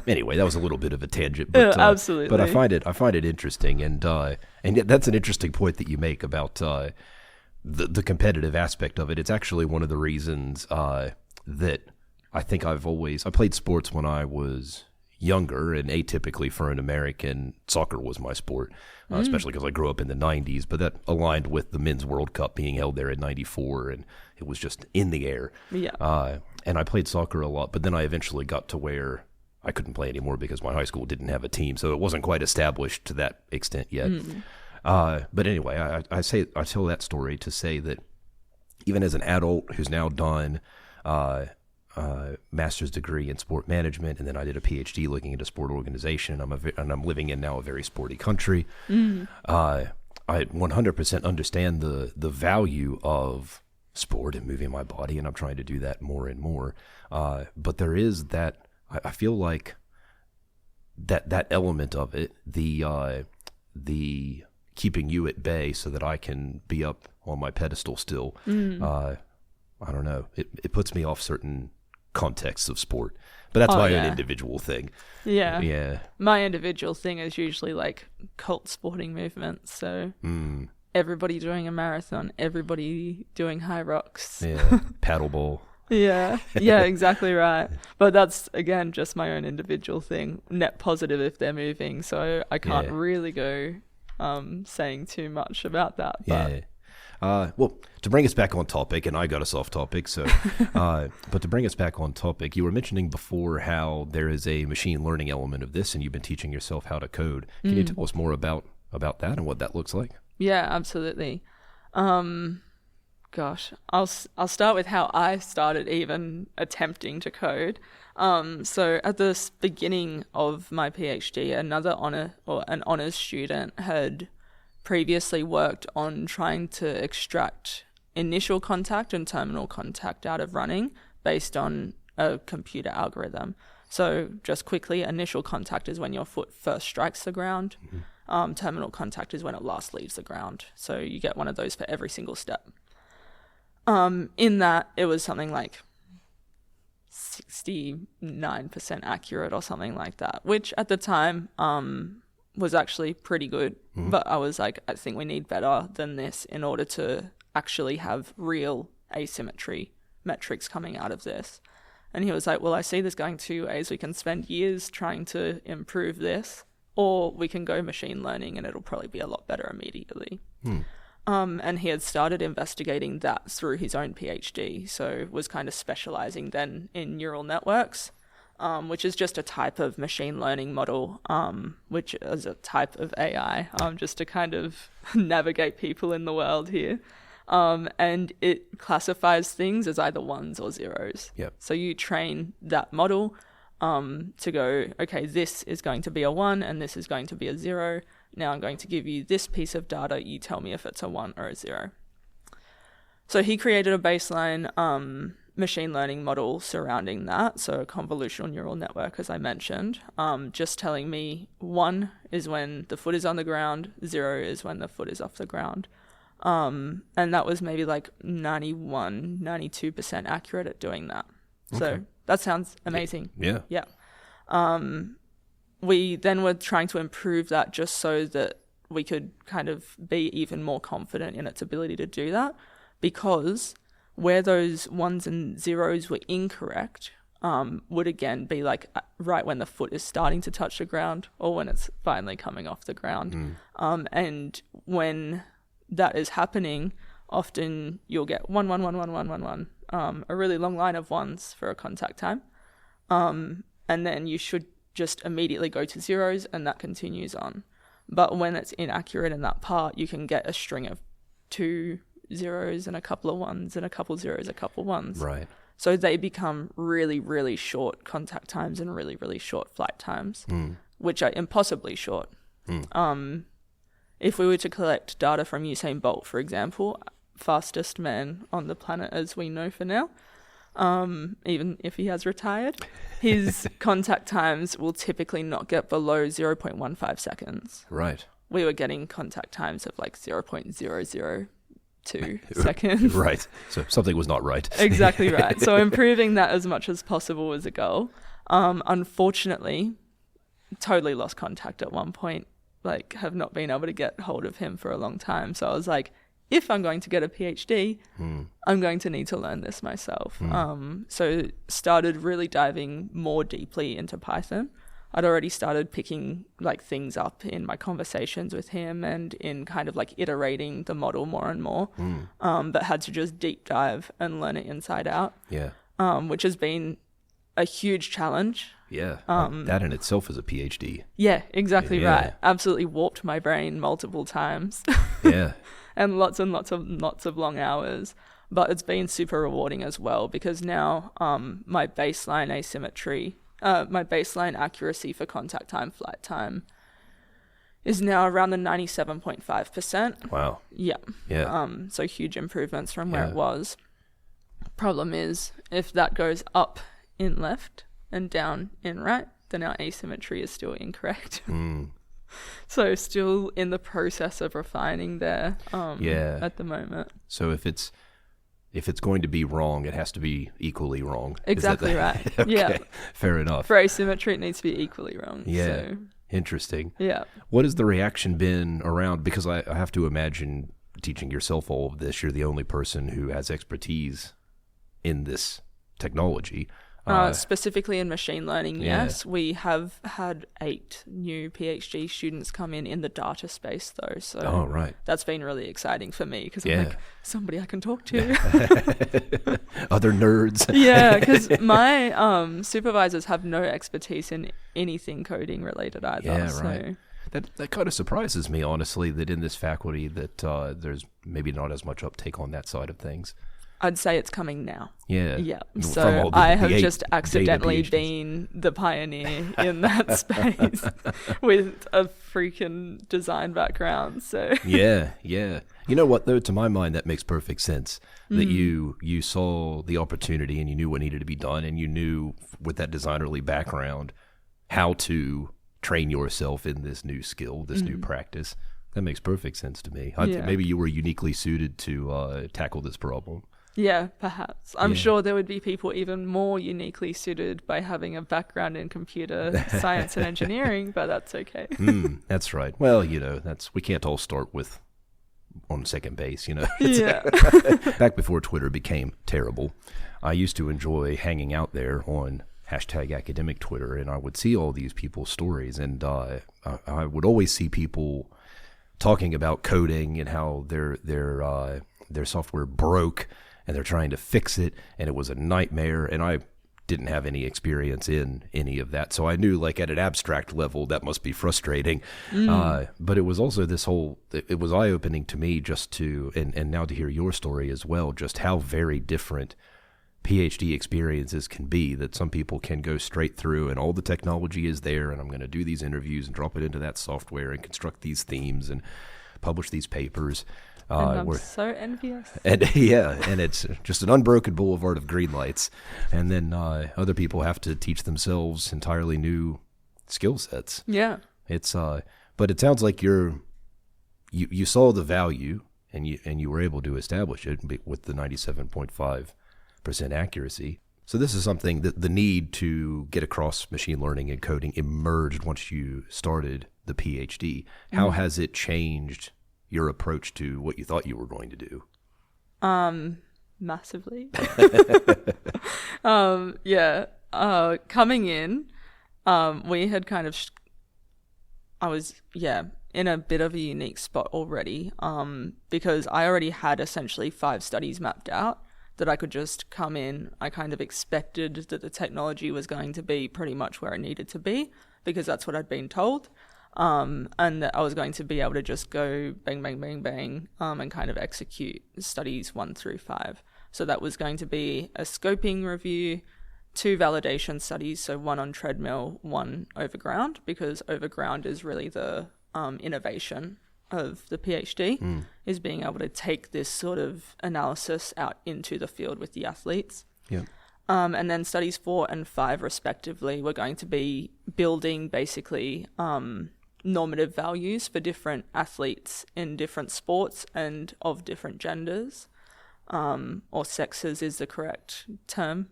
Anyway, that was a little bit of a tangent, but absolutely. But I find it interesting, and that's an interesting point that you make about the competitive aspect of it. It's actually one of the reasons that I think I played sports when I was younger, and atypically for an American, soccer was my sport, especially because I grew up in the 90s, but that aligned with the Men's World Cup being held there in 94, and it was just in the air. Yeah. And I played soccer a lot, but then I eventually got to where I couldn't play anymore because my high school didn't have a team, so it wasn't quite established to that extent yet. But anyway, I tell that story to say that even as an adult who's now done master's degree in sport management, and then I did a PhD looking into sport organization, and I'm living in now a very sporty country. I 100% understand the value of sport and moving my body, and I'm trying to do that more and more. But there is that, I feel like that element of it, the keeping you at bay so that I can be up on my pedestal still. I don't know. It puts me off certain contexts of sport, but that's my own individual thing. Yeah. My individual thing is usually like cult sporting movements. So everybody doing a marathon, everybody doing high rocks. Yeah. Paddleball. Yeah, exactly right. But that's, again, just my own individual thing. Net positive if they're moving, so I can't really go saying too much about that. But. Well, to bring us back on topic, and I got us off topic, so but to bring us back on topic, you were mentioning before how there is a machine learning element of this, and you've been teaching yourself how to code. Can you tell us more about that and what that looks like? Yeah, absolutely. Gosh, I'll start with how I started even attempting to code. So at the beginning of my PhD, an honours student had previously worked on trying to extract initial contact and terminal contact out of running based on a computer algorithm. So just quickly, initial contact is when your foot first strikes the ground. Terminal contact is when it last leaves the ground. So you get one of those for every single step. In that, it was something like 69% accurate or something like that, which at the time was actually pretty good. But I was like, I think we need better than this in order to actually have real asymmetry metrics coming out of this. And he was like, well, I see this going two ways. We can spend years trying to improve this, or we can go machine learning and it'll probably be a lot better immediately. And he had started investigating that through his own PhD, so was kind of specializing then in neural networks, which is just a type of machine learning model, which is a type of AI, just to kind of navigate people in the world here. And it classifies things as either ones or zeros. Yep. So you train that model to go, okay, this is going to be a 1 and this is going to be a 0. Now I'm going to give you this piece of data. You tell me if it's a 1 or a 0. So he created a baseline machine learning model surrounding that. So a convolutional neural network, as I mentioned, just telling me 1 is when the foot is on the ground, 0 is when the foot is off the ground. And that was maybe like 91, 92% accurate at doing that. Okay. So that sounds amazing. Yeah. Yeah. We then were trying to improve that just so that we could kind of be even more confident in its ability to do that, because where those 1s and 0s were incorrect would again be like right when the foot is starting to touch the ground or when it's finally coming off the ground. And when that is happening, often you'll get 1, 1, 1, 1, 1, 1, 1, a really long line of 1s for a contact time. And then you should just immediately go to 0s and that continues on. But when it's inaccurate in that part, you can get a string of 2 zeros and a couple of ones and a couple zeros, a couple ones. Right. So they become really, really short contact times and really, really short flight times, which are impossibly short. If we were to collect data from Usain Bolt, for example, fastest man on the planet as we know for now, even if he has retired, his contact times will typically not get below 0.15 seconds. Right. We were getting contact times of like 0.002 seconds. Right. So something was not right. Exactly right. So improving that as much as possible was a goal. Unfortunately, totally lost contact at one point, like have not been able to get hold of him for a long time. So I was like, if I'm going to get a PhD, I'm going to need to learn this myself. So started really diving more deeply into Python. I'd already started picking like things up in my conversations with him and in kind of like iterating the model more and more, but had to just deep dive and learn it inside out. Yeah. Which has been a huge challenge. Yeah. That in itself is a PhD. Yeah, exactly right. Absolutely warped my brain multiple times. Yeah. And lots of long hours. But it's been super rewarding as well because now my baseline asymmetry, my baseline accuracy for contact time, flight time is now around the 97.5%. Wow. Yeah. Yeah. So huge improvements from where it was. Problem is, if that goes up in left and down in right, then our asymmetry is still incorrect. So still in the process of refining there at the moment. So if it's going to be wrong, it has to be equally wrong. Exactly right. Okay. Yeah. Fair enough. For asymmetry, it needs to be equally wrong. Yeah. So, interesting. yeah. What has the reaction been around? Because I have to imagine teaching yourself all of this, you're the only person who has expertise in this technology. Specifically in machine learning, yes. We have had 8 new PhD students come in the data space, though. So that's been really exciting for me because I'm like, somebody I can talk to. Other nerds. Yeah, because my supervisors have no expertise in anything coding related either. Yeah, right. That kind of surprises me, honestly, that in this faculty that there's maybe not as much uptake on that side of things. I'd say it's coming now. Yeah. Yeah. So I have just accidentally been the pioneer in that space with a freaking design background. So Yeah. You know what, though? To my mind, that makes perfect sense. That you saw the opportunity and you knew what needed to be done, and you knew with that designerly background how to train yourself in this new skill, this new practice. That makes perfect sense to me. Maybe you were uniquely suited to tackle this problem. Yeah, perhaps. I'm sure there would be people even more uniquely suited by having a background in computer science and engineering, but that's okay. That's right. Well, we can't all start with on second base, Yeah. Back before Twitter became terrible, I used to enjoy hanging out there on #academic Twitter, and I would see all these people's stories, and I would always see people talking about coding and how their software broke and they're trying to fix it, and it was a nightmare, and I didn't have any experience in any of that. So I knew, like, at an abstract level, that must be frustrating. But it was also it was eye-opening to me just to, and now to hear your story as well, just how very different PhD experiences can be, that some people can go straight through and all the technology is there, and I'm going to do these interviews and drop it into that software and construct these themes and publish these papers. And I'm so envious. And and it's just an unbroken boulevard of green lights. And then other people have to teach themselves entirely new skill sets. Yeah. It's but it sounds like you saw the value and you were able to establish it with the 97.5% accuracy. So this is something that the need to get across machine learning and coding emerged once you started the PhD. How has it changed your approach to what you thought you were going to do? Massively. Coming in, we had kind of, I was in a bit of a unique spot already, because I already had essentially 5 studies mapped out that I could just come in. I kind of expected that the technology was going to be pretty much where it needed to be because that's what I'd been told. and that I was going to be able to just go bang, bang, bang, bang, and kind of execute studies 1 through 5. So that was going to be a scoping review, 2 validation studies, so 1 on treadmill, 1 overground, because overground is really the innovation of the PhD, is being able to take this sort of analysis out into the field with the athletes. Yeah. And then studies 4 and 5 respectively, we're going to be building basically normative values for different athletes in different sports and of different genders, or sexes is the correct term.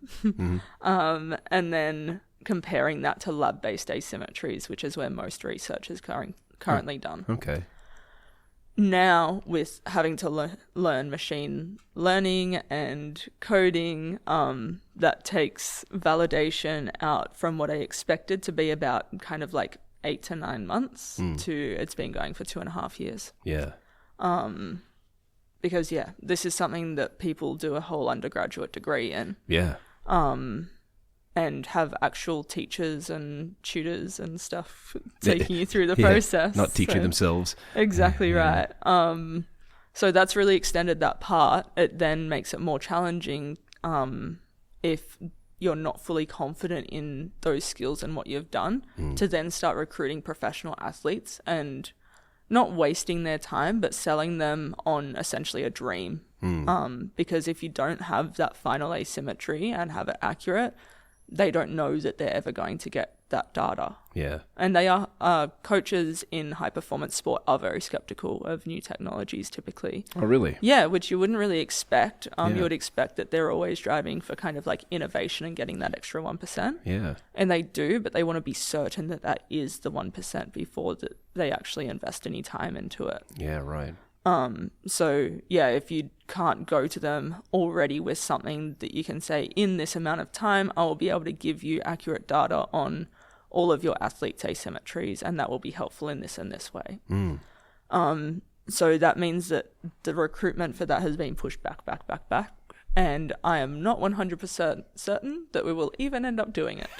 And then comparing that to lab-based asymmetries, which is where most research is currently done. Okay. Now, with having to learn machine learning and coding, that takes validation out from what I expected to be about kind of like 8 to 9 months to it's been going for 2.5 years. Yeah. Because, this is something that people do a whole undergraduate degree in. Yeah. And have actual teachers and tutors and stuff taking you through the process. Not teaching themselves. Exactly right. So that's really extended that part. It then makes it more challenging if you're not fully confident in those skills and what you've done to then start recruiting professional athletes and not wasting their time, but selling them on essentially a dream. Because if you don't have that final asymmetry and have it accurate, they don't know that they're ever going to get that data. Yeah. And they are, coaches in high performance sport are very skeptical of new technologies typically. Oh, really? Yeah, which you wouldn't really expect. You would expect that they're always driving for kind of like innovation and getting that extra 1%. Yeah. And they do, but they want to be certain that that is the 1% before that they actually invest any time into it. Yeah, right. So if you can't go to them already with something that you can say, in this amount of time, I will be able to give you accurate data on all of your athletes' asymmetries, and that will be helpful in this and this way. So that means that the recruitment for that has been pushed back. And I am not 100% certain that we will even end up doing it.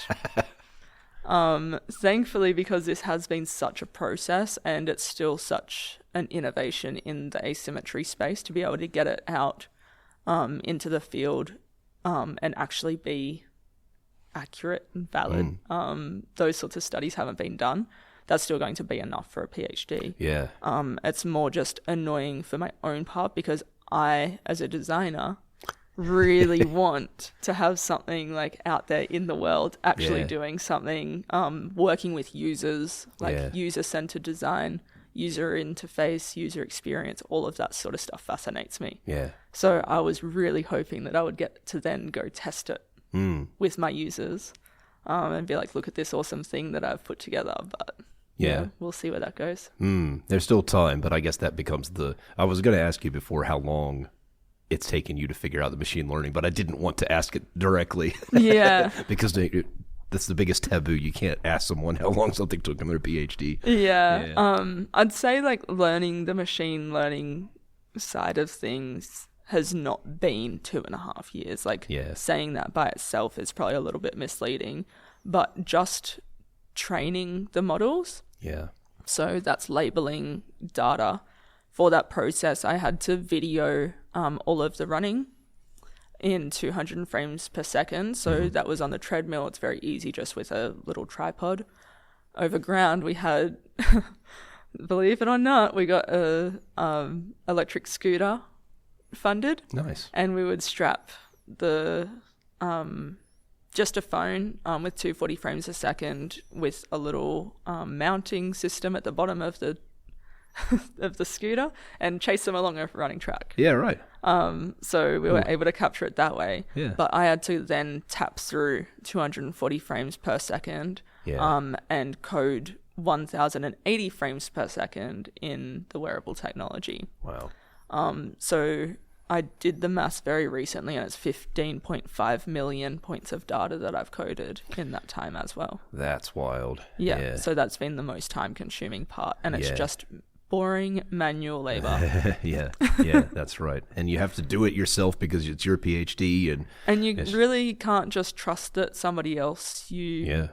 Thankfully, because this has been such a process and it's still such an innovation in the asymmetry space to be able to get it out into the field and actually be accurate and valid. Those sorts of studies haven't been done. That's still going to be enough for a PhD. Yeah. It's more just annoying for my own part because I, as a designer, really want to have something like out there in the world actually doing something, working with users, like user-centered design, user interface, user experience, all of that sort of stuff fascinates me. Yeah. So I was really hoping that I would get to then go test it with my users and be like, look at this awesome thing that I've put together. But we'll see where that goes. There's still time, but I guess that becomes I was going to ask you before how long it's taken you to figure out the machine learning, but I didn't want to ask it directly. Yeah. Because that's the biggest taboo. You can't ask someone how long something took them their PhD. Yeah. I'd say like learning the machine learning side of things has not been 2.5 years. Like saying that by itself is probably a little bit misleading, but just training the models. Yeah. So that's labeling data. For that process, I had to video all of the running in 200 frames per second. So that was on the treadmill. It's very easy just with a little tripod. Over ground, we had, believe it or not, we got a electric scooter funded. Nice. And we would strap the just a phone with 240 frames a second with a little mounting system at the bottom of the of the scooter and chase them along a running track. Yeah, right. So we were able to capture it that way. Yeah. But I had to then tap through 240 frames per second and code 1080 frames per second in the wearable technology. Wow. So I did the maths very recently and it's 15.5 million points of data that I've coded in that time as well. That's wild. Yeah. So that's been the most time consuming part and it's just boring manual labor. Yeah, that's right. And you have to do it yourself because it's your PhD. And you really can't just trust that somebody else you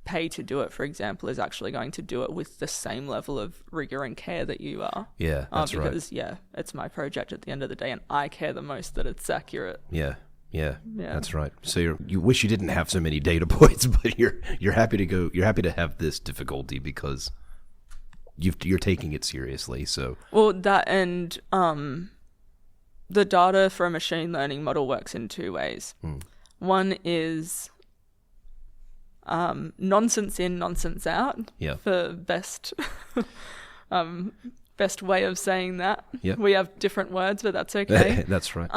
pay to do it, for example, is actually going to do it with the same level of rigor and care that you are. Yeah, that's right. Because, it's my project at the end of the day, and I care the most that it's accurate. Yeah, that's right. So you wish you didn't have so many data points, but you're happy to have this difficulty because you're taking it seriously. So that and the data for a machine learning model works in two ways. One is nonsense in, nonsense out. Yeah. For best way of saying that. Yeah. We have different words, but that's okay. That's right.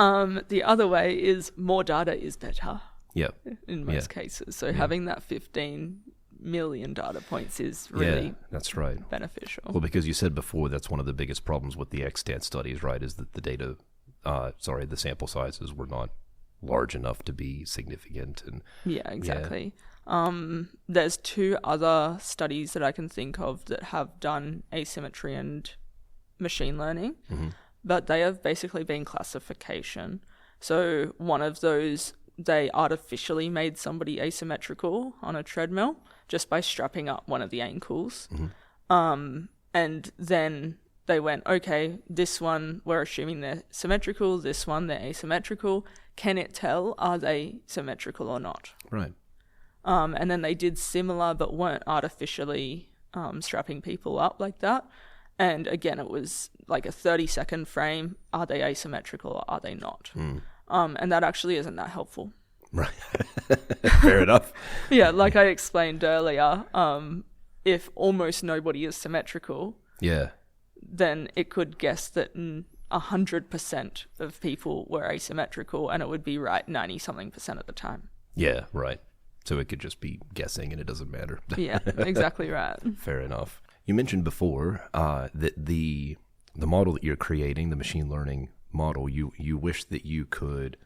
The other way is more data is better. Yeah. In most cases. So having that 15 million data points is really that's right. beneficial. Well, because you said before that's one of the biggest problems with the extant studies, right? Is that the sample sizes were not large enough to be significant. And yeah, exactly. There's two other studies that I can think of that have done asymmetry and machine learning, but they have basically been classification. So one of those, they artificially made somebody asymmetrical on a treadmill just by strapping up one of the ankles. And then they went, okay, this one, we're assuming they're symmetrical, this one, they're asymmetrical. Can it tell, are they symmetrical or not? Right. And then they did similar but weren't artificially strapping people up like that. And again, it was like a 30-second frame. Are they asymmetrical or are they not? And that actually isn't that helpful. Right. Fair enough. Yeah, like I explained earlier, if almost nobody is symmetrical, then it could guess that 100% of people were asymmetrical, and it would be right 90-something% of the time. Yeah, right. So it could just be guessing and it doesn't matter. Yeah, exactly right. Fair enough. You mentioned before that the model that you're creating, the machine learning model, you wish that you could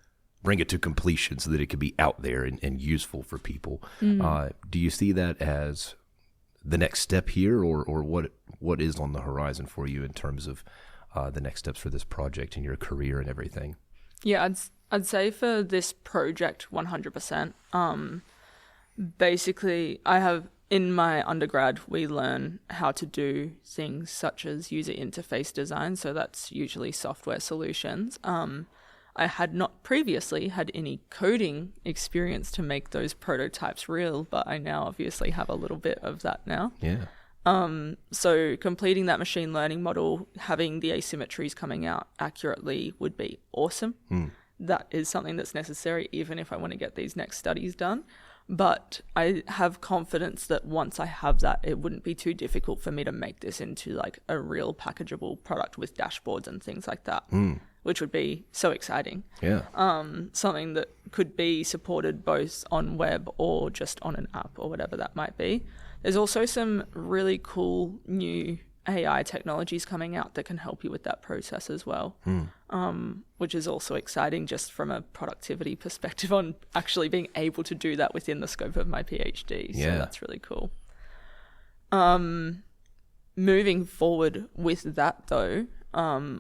bring it to completion so that it could be out there and useful for people. Do you see that as the next step here, or what is on the horizon for you in terms of the next steps for this project and your career and everything? Yeah, I'd say for this project 100%. Basically, in my undergrad, we learn how to do things such as user interface design, so that's usually software solutions. I had not previously had any coding experience to make those prototypes real, but I now obviously have a little bit of that now. Yeah. So completing that machine learning model, having the asymmetries coming out accurately would be awesome. That is something that's necessary even if I want to get these next studies done. But I have confidence that once I have that, it wouldn't be too difficult for me to make this into like a real packageable product with dashboards and things like that, which would be so exciting. Yeah. Something that could be supported both on web or just on an app or whatever that might be. There's also some really cool new AI technologies coming out that can help you with that process as well, which is also exciting just from a productivity perspective on actually being able to do that within the scope of my PhD. So that's really cool. Moving forward with that though,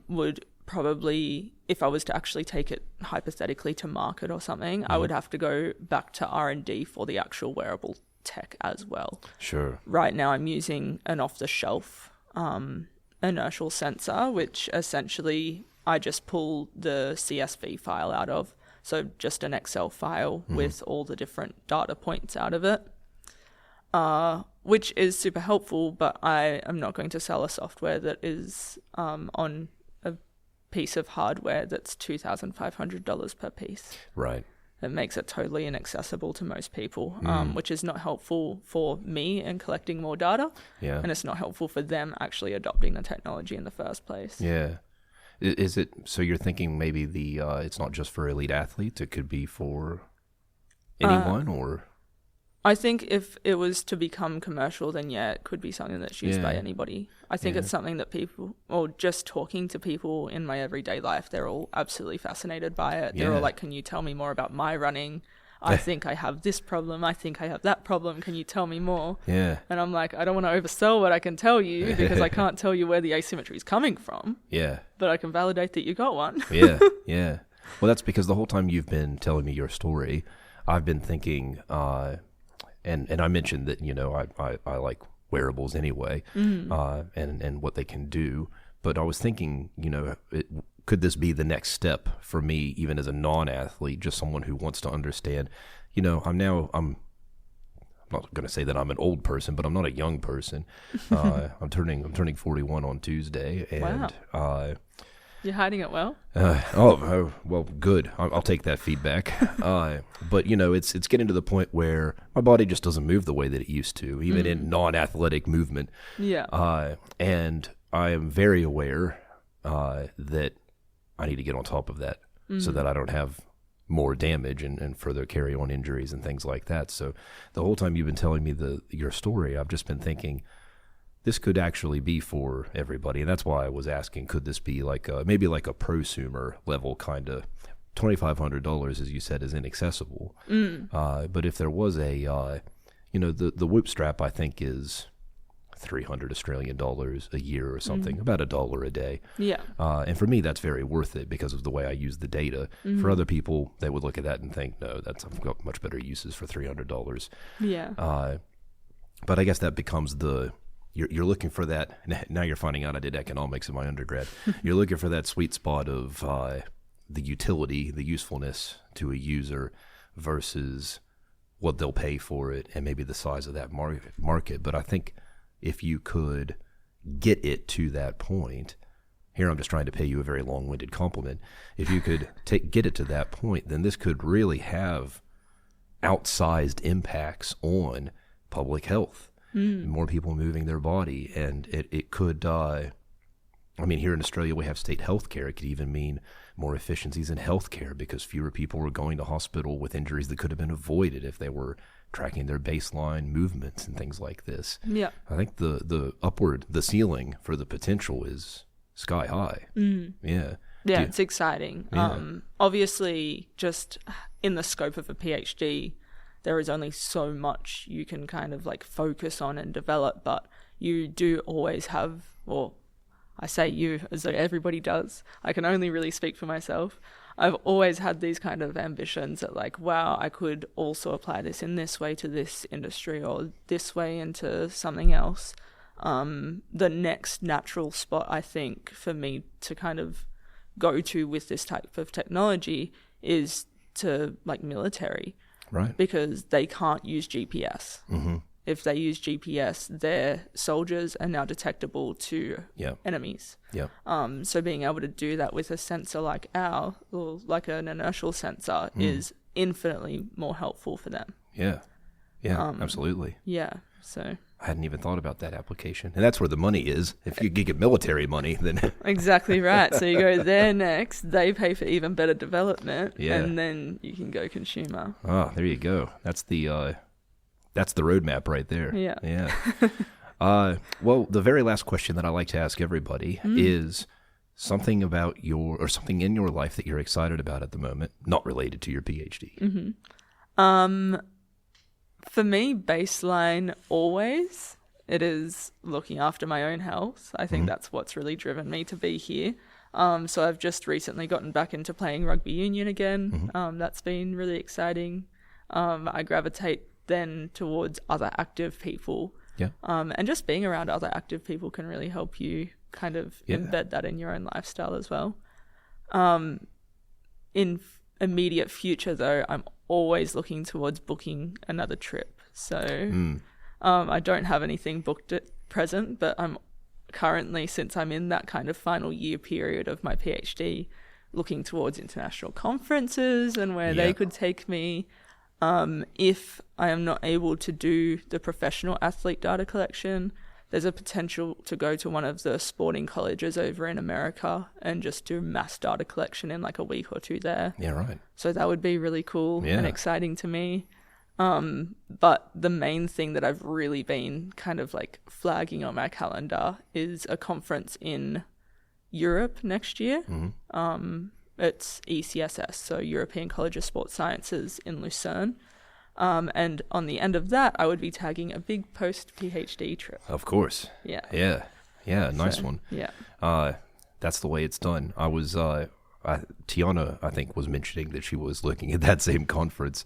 would probably, if I was to actually take it hypothetically to market or something, I would have to go back to R&D for the actual wearable tech as well. Sure. Right now I'm using an off-the-shelf inertial sensor, which essentially I just pull the CSV file out of. So just an Excel file with all the different data points out of it, which is super helpful, but I am not going to sell a software that is on a piece of hardware that's $2,500 per piece. Right. It makes it totally inaccessible to most people, which is not helpful for me in collecting more data. Yeah. And it's not helpful for them actually adopting the technology in the first place. Yeah. Is it, so you're thinking maybe it's not just for elite athletes, it could be for anyone or? I think if it was to become commercial, then it could be something that's used by anybody. I think it's something that people, or just talking to people in my everyday life, they're all absolutely fascinated by it. They're all like, can you tell me more about my running? I think I have this problem. I think I have that problem. Can you tell me more? Yeah. And I'm like, I don't want to oversell what I can tell you because I can't tell you where the asymmetry is coming from. Yeah. But I can validate that you got one. Yeah. Well, that's because the whole time you've been telling me your story, I've been thinking, and I mentioned that, I like wearables anyway, and what they can do. But I was thinking, could this be the next step for me, even as a non-athlete, just someone who wants to understand, I'm not going to say that I'm an old person, but I'm not a young person. I'm turning 41 on Tuesday, and you're hiding it well. Well, good. I'll take that feedback. But it's getting to the point where my body just doesn't move the way that it used to, even in non-athletic movement. Yeah. And I am very aware that I need to get on top of that so that I don't have more damage and further carry on injuries and things like that. So the whole time you've been telling me your story, I've just been thinking this could actually be for everybody. And that's why I was asking, could this be maybe like a prosumer level kind of $2,500, as you said, is inaccessible. But if there was the Whoop strap, I think is $300 Australian a year or something, about $1 a day. Yeah. And for me, that's very worth it because of the way I use the data. For other people, they would look at that and think, no, I've got much better uses for $300. Yeah. But I guess that becomes you're looking for that. Now you're finding out I did economics in my undergrad. You're looking for that sweet spot of the utility, the usefulness to a user versus what they'll pay for it and maybe the size of that market. But I think if you could get it to that point, here I'm just trying to pay you a very long-winded compliment. If you could get it to that point, then this could really have outsized impacts on public health. More people moving their body, and it could, here in Australia we have state health care. It could even mean more efficiencies in health care because fewer people were going to hospital with injuries that could have been avoided if they were tracking their baseline movements and things like this. Yeah. I think the ceiling for the potential is sky high. Yeah. Yeah, it's exciting. Yeah. Obviously, just in the scope of a PhD, there is only so much you can kind of focus on and develop, but you do always have, or I say you as though everybody does. I can only really speak for myself. I've always had these kind of ambitions that wow, I could also apply this in this way to this industry or this way into something else. The next natural spot, I think, for me to kind of go to with this type of technology is to military. Right. Because they can't use GPS. If they use GPS, their soldiers are now detectable to enemies. Yeah. So being able to do that with a sensor like ours, or like an inertial sensor, is infinitely more helpful for them. Yeah. Yeah, absolutely. Yeah. So I hadn't even thought about that application. And that's where the money is. If you get military money, then... Exactly right. So you go there next, they pay for even better development, Yeah. and then you can go consumer. Oh, there you go. That's the roadmap right there. Yeah. Yeah. Well, the very last question that I like to ask everybody is something about something in your life that you're excited about at the moment, not related to your PhD. For me, baseline always, it is looking after my own health. I think that's what's really driven me to be here. So I've just recently gotten back into playing rugby union again. That's been really exciting. I gravitate then towards other active people. Yeah. And just being around other active people can really help you kind of embed that in your own lifestyle as well. In immediate future, though, I'm always looking towards booking another trip. So I don't have anything booked at present, but I'm currently, since I'm in that kind of final year period of my PhD, looking towards international conferences and where they could take me. If I am not able to do the professional athlete data collection, there's a potential to go to one of the sporting colleges over in America and just do mass data collection in a week or two there. Yeah, right. So that would be really cool and exciting to me. But the main thing that I've really been kind of flagging on my calendar is a conference in Europe next year. It's ECSS, so European College of Sports Sciences in Lucerne. And on the end of that, I would be tagging a big post-PhD trip. Of course. Yeah. Yeah, nice one. Yeah. That's the way it's done. I was, Tiana, I think, was mentioning that she was looking at that same conference.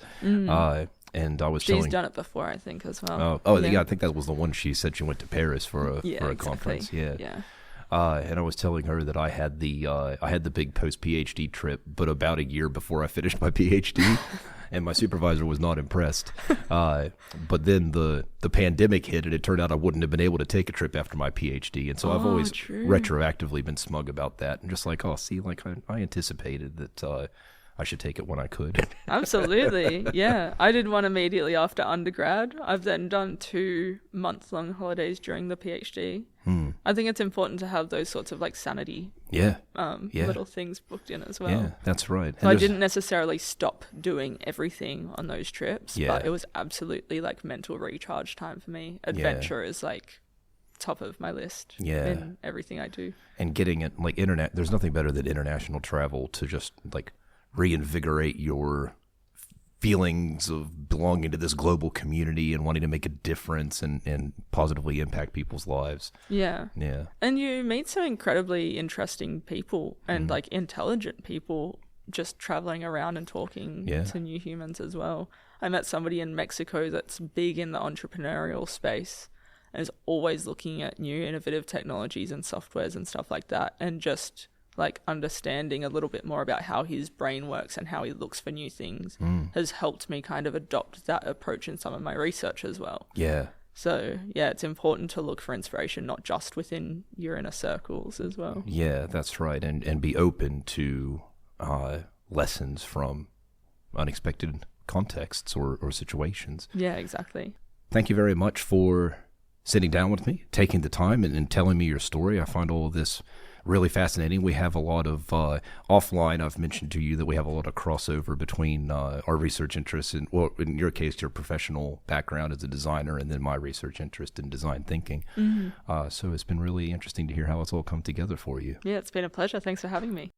And I was She's telling... done it before, I think, as well. Yeah, I think that was the one she said she went to Paris for a exactly. conference. Yeah. And I was telling her that I had the big post-PhD trip, but about a year before I finished my PhD, and my supervisor was not impressed. But then the pandemic hit, and it turned out I wouldn't have been able to take a trip after my PhD, and so I've always retroactively been smug about that, and just like, I anticipated that I should take it when I could. Absolutely, yeah. I did one immediately after undergrad. I've then done 2 month-long holidays during the PhD. I think it's important to have those sorts of like sanity little things booked in as well. Yeah, that's right. So I didn't necessarily stop doing everything on those trips, but it was absolutely like mental recharge time for me. Adventure is like top of my list in everything I do. And getting it like there's nothing better than international travel to just like reinvigorate your feelings of belonging to this global community and wanting to make a difference and positively impact people's lives. Yeah. And you meet some incredibly interesting people and like intelligent people just traveling around and talking to new humans as well. I met somebody in Mexico that's big in the entrepreneurial space and is always looking at new innovative technologies and softwares and stuff like that, and just like understanding a little bit more about how his brain works and how he looks for new things has helped me kind of adopt that approach in some of my research as well. So it's important to look for inspiration not just within your inner circles as well. That's right. And be open to lessons from unexpected contexts or situations. Exactly. Thank you very much for sitting down with me, taking the time and telling me your story. I find all of this really fascinating. We have a lot of offline. I've mentioned to you that we have a lot of crossover between our research interests and, well, in your case, your professional background as a designer, and then my research interest in design thinking. So it's been really interesting to hear how it's all come together for you. Yeah, it's been a pleasure. Thanks for having me.